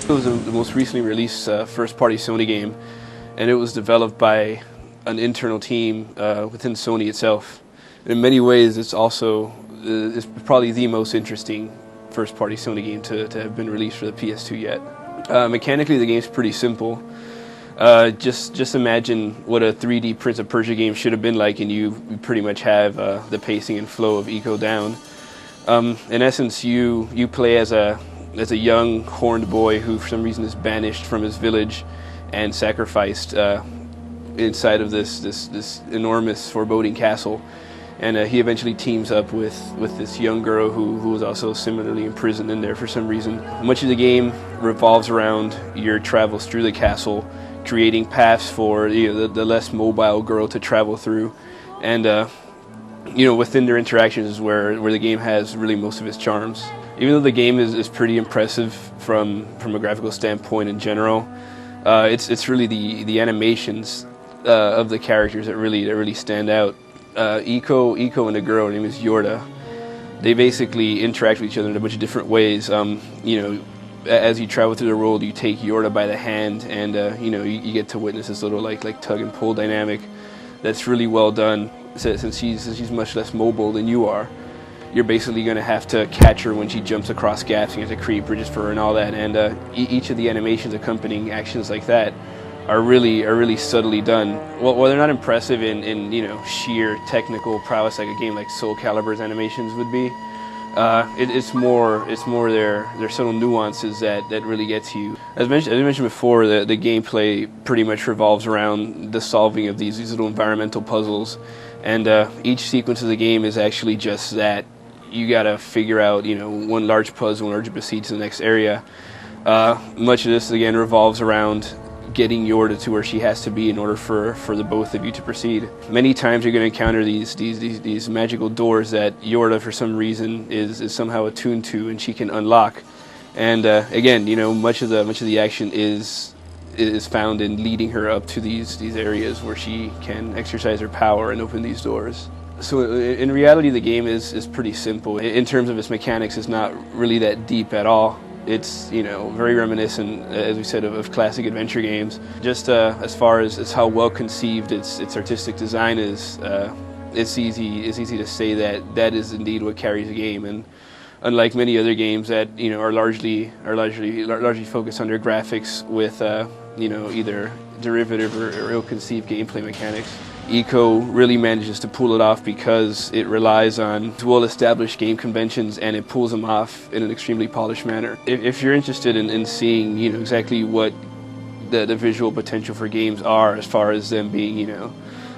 It was the most recently released first-party Sony game, and it was developed by an internal team within Sony itself. In many ways, it's probably the most interesting first-party Sony game to have been released for the PS2 yet. Mechanically, the game's pretty simple. Just imagine what a 3D Prince of Persia game should have been like, and you pretty much have the pacing and flow of ICO down. In essence, you play as a young horned boy who for some reason is banished from his village and sacrificed inside of this enormous foreboding castle, and he eventually teams up with this young girl who was also similarly imprisoned in there for some reason. Much of the game revolves around your travels through the castle, creating paths for the less mobile girl to travel through, and within their interactions is where the game has really most of its charms. Even though the game is pretty impressive from a graphical standpoint in general, it's really the animations of the characters that really stand out. ICO and the girl, her name is Yorda. They basically interact with each other in a bunch of different ways. As you travel through the world, you take Yorda by the hand, and you get to witness this little like tug and pull dynamic that's really well done. Since she's much less mobile than you are, you're basically going to have to catch her when she jumps across gaps, and you have to create bridges for her and all that. And each of the animations accompanying actions like that are really subtly done. Well, they're not impressive in sheer technical prowess like a game like Soul Calibur's animations would be. It's more their subtle nuances that really get to you. As I mentioned before, the gameplay pretty much revolves around the solving of these little environmental puzzles, and each sequence of the game is actually just that. You gotta figure out one large puzzle in order to proceed to the next area. Much of this again revolves around getting Yorda to where she has to be in order for the both of you to proceed. Many times you're going to encounter these magical doors that Yorda for some reason is somehow attuned to and she can unlock. And again, much of the action is found in leading her up to these areas where she can exercise her power and open these doors. So in reality, the game is pretty simple. In terms of its mechanics, it's not really that deep at all. It's very reminiscent, as we said, of classic adventure games. Just as far as how well conceived its artistic design is, it's easy to say that is indeed what carries the game. And unlike many other games that are largely focused on their graphics with either derivative or ill-conceived gameplay mechanics, ICO really manages to pull it off because it relies on well-established game conventions, and it pulls them off in an extremely polished manner. If you're interested in seeing exactly what the visual potential for games are, as far as them being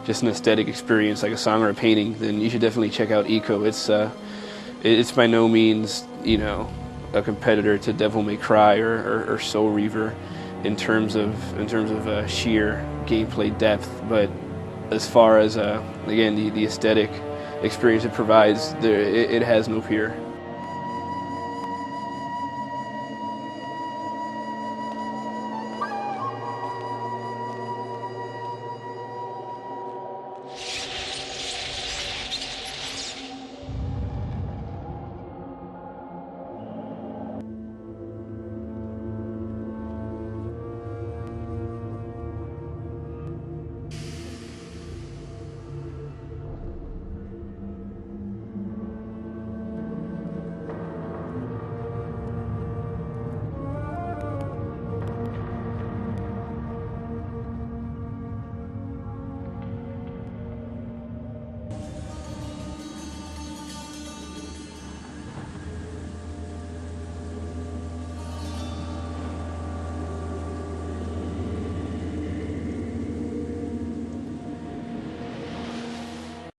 just an aesthetic experience like a song or a painting, then you should definitely check out ICO. It's by no means a competitor to Devil May Cry or Soul Reaver in terms of sheer gameplay depth, but as far as again the aesthetic experience it provides, it has no peer.